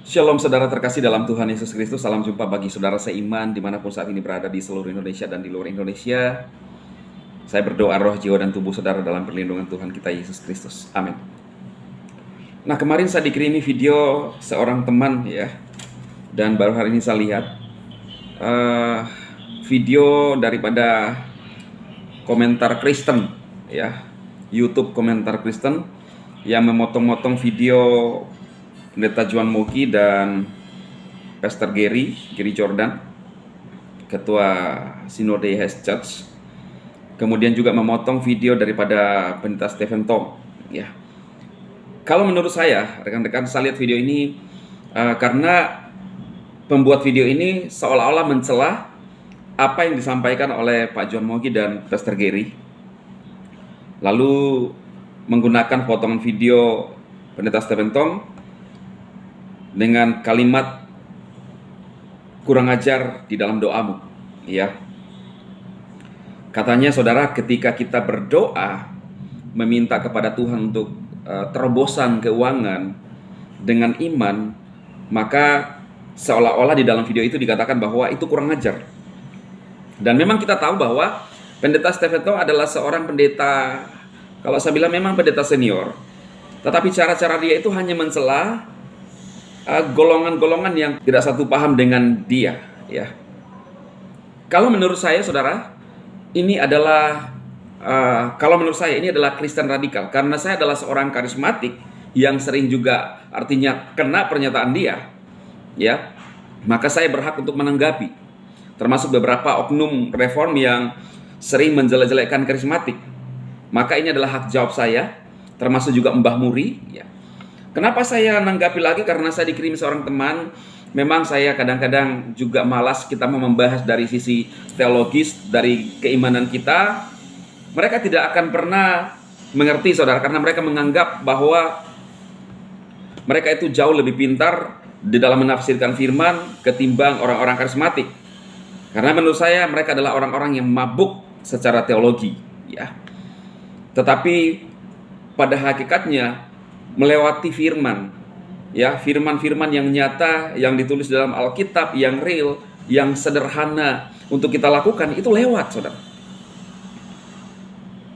Shalom saudara terkasih dalam Tuhan Yesus Kristus. Salam jumpa bagi saudara seiman dimanapun saat ini berada di seluruh Indonesia dan di luar Indonesia. Saya berdoa roh, jiwa, dan tubuh saudara dalam perlindungan Tuhan kita Yesus Kristus. Amin. Nah, kemarin saya dikirimi video seorang teman ya, dan baru hari ini saya lihat video daripada komentar Kristen ya, YouTube komentar Kristen yang memotong-motong video Pendeta Juan Moki dan Pastor Gary Jordan, Ketua Sinode Has Church. Kemudian juga memotong video daripada Pendeta Stephen Tong. Ya, kalau menurut saya, rekan-rekan, saya lihat video ini karena pembuat video ini seolah-olah mencela apa yang disampaikan oleh Pak Juan Moki dan Pastor Gary, lalu menggunakan potongan video Pendeta Stephen Tong dengan kalimat kurang ajar di dalam doamu, ya. Katanya saudara, ketika kita berdoa meminta kepada Tuhan untuk terobosan keuangan dengan iman, maka seolah-olah di dalam video itu dikatakan bahwa itu kurang ajar. Dan memang kita tahu bahwa Pendeta Stephen Tong adalah seorang pendeta, kalau saya bilang memang pendeta senior, tetapi cara-cara dia itu hanya mencela golongan-golongan yang tidak satu paham dengan dia, ya. Kalau menurut saya, saudara, ini adalah ini adalah Kristen radikal, karena saya adalah seorang karismatik yang sering juga artinya kena pernyataan dia, ya. Maka saya berhak untuk menanggapi, termasuk beberapa oknum reform yang sering menjelek-jelekkan karismatik. Maka ini adalah hak jawab saya, termasuk juga Mbah Muri, ya. Kenapa saya nanggapi lagi? Karena saya dikirim seorang teman. Memang saya kadang-kadang juga malas kita mau membahas dari sisi teologis, dari keimanan kita. Mereka tidak akan pernah mengerti, saudara, karena mereka menganggap bahwa mereka itu jauh lebih pintar di dalam menafsirkan firman ketimbang orang-orang karismatik. Karena menurut saya mereka adalah orang-orang yang mabuk secara teologi, ya. Tetapi pada hakikatnya melewati firman, ya, firman-firman yang nyata, yang ditulis dalam Alkitab, yang real, yang sederhana untuk kita lakukan, itu lewat, saudara.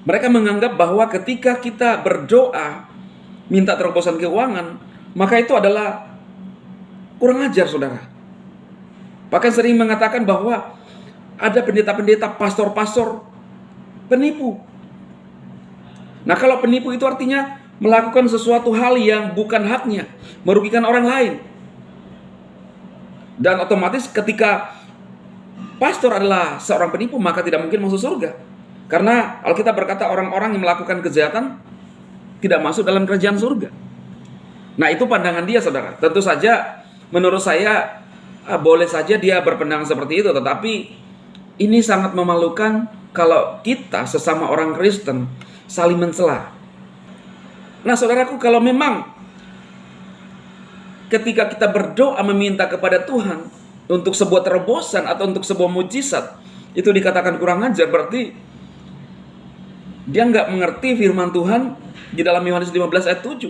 Mereka menganggap bahwa ketika kita berdoa minta terobosan keuangan, maka itu adalah kurang ajar, saudara. Bahkan sering mengatakan bahwa ada pendeta-pendeta, pastor-pastor penipu. Nah, kalau penipu itu artinya melakukan sesuatu hal yang bukan haknya, merugikan orang lain. Dan otomatis ketika pastor adalah seorang penipu, maka tidak mungkin masuk surga. Karena Alkitab berkata orang-orang yang melakukan kejahatan tidak masuk dalam kerajaan surga. Nah, itu pandangan dia, saudara. Tentu saja menurut saya boleh saja dia berpendangan seperti itu, tetapi ini sangat memalukan kalau kita sesama orang Kristen saling mencela. Nah, saudaraku, kalau memang ketika kita berdoa meminta kepada Tuhan untuk sebuah terobosan atau untuk sebuah mujizat itu dikatakan kurang ajar, berarti dia nggak mengerti firman Tuhan di dalam Yohanes 15 ayat 7.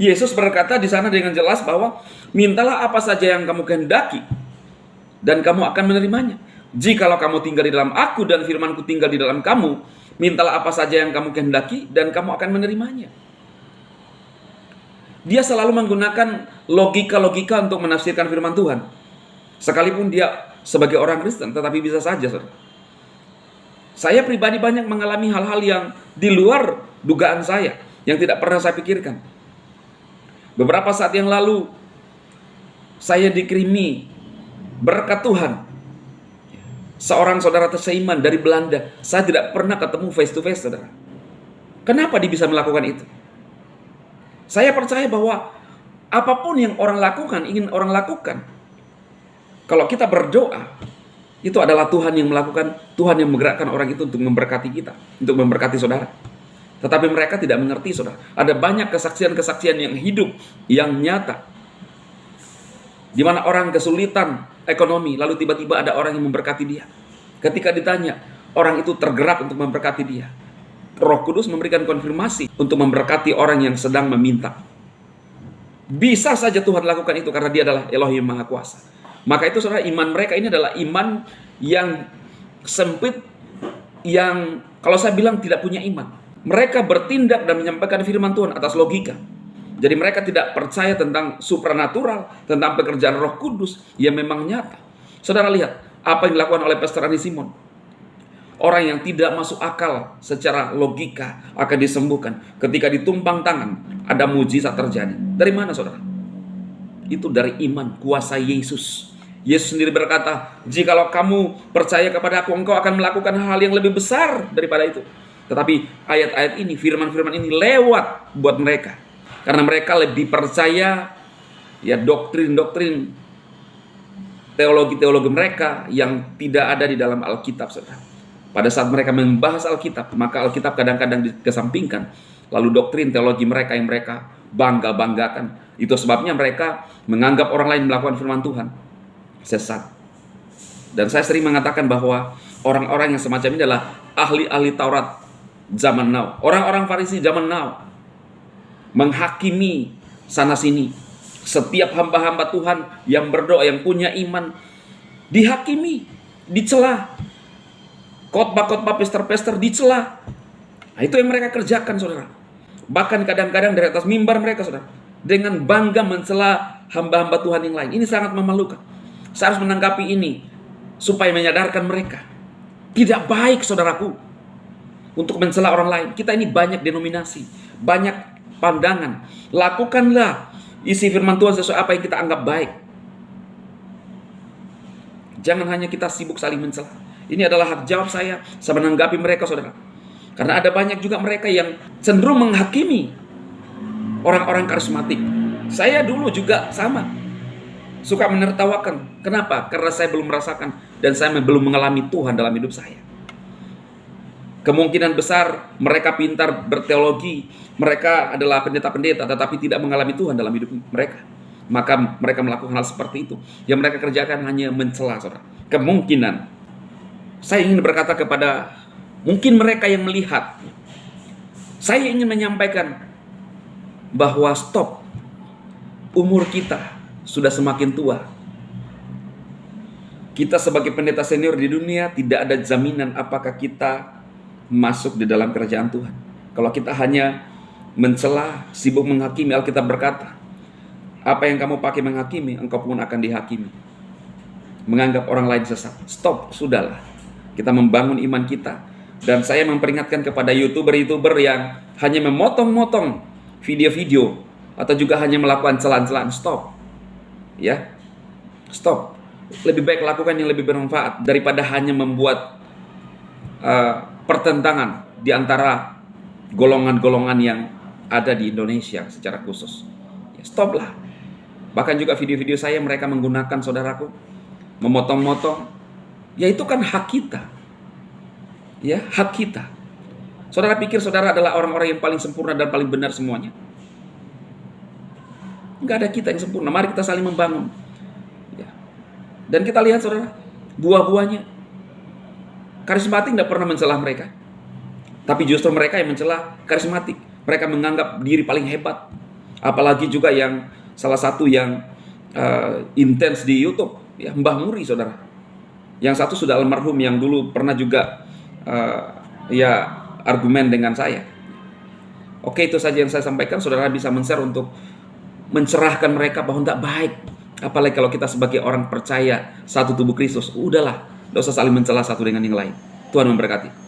Yesus berkata di sana dengan jelas bahwa mintalah apa saja yang kamu kehendaki dan kamu akan menerimanya. Jikalau kamu tinggal di dalam aku dan firmanku tinggal di dalam kamu, mintalah apa saja yang kamu kehendaki dan kamu akan menerimanya. Dia selalu menggunakan logika-logika untuk menafsirkan firman Tuhan. Sekalipun dia sebagai orang Kristen, tetapi bisa saja, saudara. Saya pribadi banyak mengalami hal-hal yang di luar dugaan saya, yang tidak pernah saya pikirkan. Beberapa saat yang lalu, saya dikirimi berkat Tuhan seorang saudara terseiman dari Belanda. Saya tidak pernah ketemu face to face, saudara. Kenapa dia bisa melakukan itu? Saya percaya bahwa apapun yang orang lakukan, ingin orang lakukan, kalau kita berdoa, itu adalah Tuhan yang melakukan, Tuhan yang menggerakkan orang itu untuk memberkati kita, untuk memberkati saudara. Tetapi mereka tidak mengerti, saudara. Ada banyak kesaksian-kesaksian yang hidup, yang nyata, di mana orang kesulitan ekonomi, lalu tiba-tiba ada orang yang memberkati dia. Ketika ditanya, orang itu tergerak untuk memberkati dia. Roh Kudus memberikan konfirmasi untuk memberkati orang yang sedang meminta. Bisa saja Tuhan lakukan itu karena Dia adalah Elohim Maha Kuasa. Maka itu saudara, iman mereka ini adalah iman yang sempit, yang kalau saya bilang tidak punya iman. Mereka bertindak dan menyampaikan firman Tuhan atas logika. Jadi mereka tidak percaya tentang supranatural, tentang pekerjaan Roh Kudus yang memang nyata. Saudara lihat apa yang dilakukan oleh Pastor Andi Simon. Orang yang tidak masuk akal secara logika akan disembuhkan. Ketika ditumpang tangan, ada mujizat terjadi. Dari mana saudara? Itu dari iman kuasa Yesus. Yesus sendiri berkata, jikalau kamu percaya kepada aku, engkau akan melakukan hal yang lebih besar daripada itu. Tetapi ayat-ayat ini, firman-firman ini lewat buat mereka. Karena mereka lebih percaya ya doktrin-doktrin teologi-teologi mereka yang tidak ada di dalam Alkitab, saudara. Pada saat mereka membahas Alkitab, maka Alkitab kadang-kadang dikesampingkan. Lalu doktrin teologi mereka yang mereka bangga-banggakan. Itu sebabnya mereka menganggap orang lain melakukan firman Tuhan sesat. Dan saya sering mengatakan bahwa orang-orang yang semacam ini adalah ahli-ahli Taurat zaman now. Orang-orang Farisi zaman now menghakimi sana-sini. Setiap hamba-hamba Tuhan yang berdoa, yang punya iman, dihakimi, dicela. Khotbah-khotbah pester-pester dicela. Nah, itu yang mereka kerjakan, saudara. Bahkan kadang-kadang dari atas mimbar mereka, saudara, dengan bangga mencela hamba-hamba Tuhan yang lain. Ini sangat memalukan. Saya harus menanggapi ini supaya menyadarkan mereka. Tidak baik, saudaraku, untuk mencela orang lain. Kita ini banyak denominasi, banyak pandangan. Lakukanlah isi firman Tuhan sesuai apa yang kita anggap baik. Jangan hanya kita sibuk saling mencela. Ini adalah hak jawab saya menanggapi mereka, saudara. Karena ada banyak juga mereka yang cenderung menghakimi orang-orang karismatik. Saya dulu juga sama. Suka menertawakan. Kenapa? Karena saya belum merasakan dan saya belum mengalami Tuhan dalam hidup saya. Kemungkinan besar mereka pintar berteologi. Mereka adalah pendeta-pendeta tetapi tidak mengalami Tuhan dalam hidup mereka. Maka mereka melakukan hal seperti itu. Yang mereka kerjakan hanya mencela, saudara. Kemungkinan saya ingin berkata kepada mungkin mereka yang melihat, saya ingin menyampaikan bahwa stop, umur kita sudah semakin tua. Kita sebagai pendeta senior di dunia tidak ada jaminan apakah kita masuk di dalam kerajaan Tuhan. Kalau kita hanya mencela, sibuk menghakimi, Alkitab berkata, apa yang kamu pakai menghakimi, engkau pun akan dihakimi. Menganggap orang lain sesat. Stop, sudahlah. Kita membangun iman kita. Dan saya memperingatkan kepada YouTuber-YouTuber yang hanya memotong-motong video-video atau juga hanya melakukan celaan-celaan. Stop. Ya. Stop. Lebih baik lakukan yang lebih bermanfaat daripada hanya membuat pertentangan di antara golongan-golongan yang ada di Indonesia secara khusus. Ya, stoplah. Bahkan juga video-video saya mereka menggunakan, saudaraku, memotong-motong. Ya itu kan hak kita. Ya, hak kita. Saudara pikir saudara adalah orang-orang yang paling sempurna dan paling benar semuanya? Enggak ada kita yang sempurna. Mari kita saling membangun. Ya. Dan kita lihat, saudara, buah-buahnya. Karismatik tidak pernah mencela mereka. Tapi justru mereka yang mencela karismatik. Mereka menganggap diri paling hebat. Apalagi juga yang salah satu yang intens di YouTube, ya, Mbah Muri, saudara. Yang satu sudah almarhum yang dulu pernah juga argumen dengan saya. Oke, itu saja yang saya sampaikan. Saudara bisa men-share untuk mencerahkan mereka bahwa tidak baik. Apalagi kalau kita sebagai orang percaya satu tubuh Kristus. Udahlah, tidak usah saling mencela satu dengan yang lain. Tuhan memberkati.